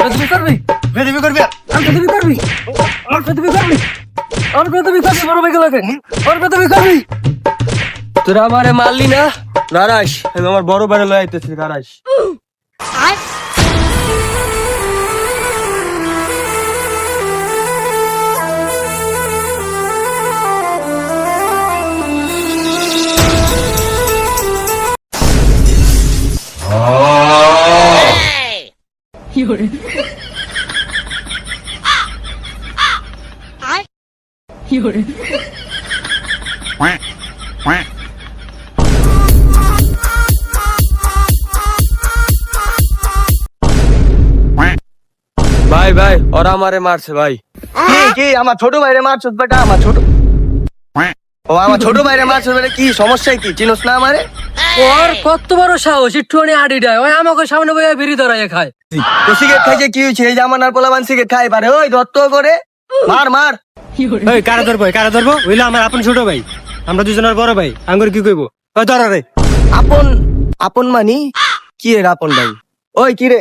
তুমি করবি বেদবি করবি তুমি করবি তুমি করবি তুমি করবি বড় ভাই গুলোকে তুমি করবি তোরা আমারে মারলি না রারাস আমি আমার বড় বাইরে লয়ে আইতেছি রারাস ভাই ভাই ওরা আমারে মারছে ভাই কি কি আমার ছোট ভাইরে মারছস বেটা আমার ছোট ও আমার ছোট ভাইরে মারছস বেটা কি সমস্যা কি চিনোস না আমারে ওর কত বড় সাহস একটুখানি আডি দেয় ওই আমাকে সামনে বইয়া বিড়ি ধরাইয়া খায় তো সিগারেট খাইছে কি হয়েছে এই জামানার পোলাবান সিগারেট খাই পারে ওই দত্ত করে মার মার ওই কারা ধরবো হইলো আমার আপন ছোট ভাই আমরা দুজনের বড় ভাই আঙ্গুর কি কইবো ওই ধর রে আপন আপন মানি কি এর আপন ভাই ওই কি রে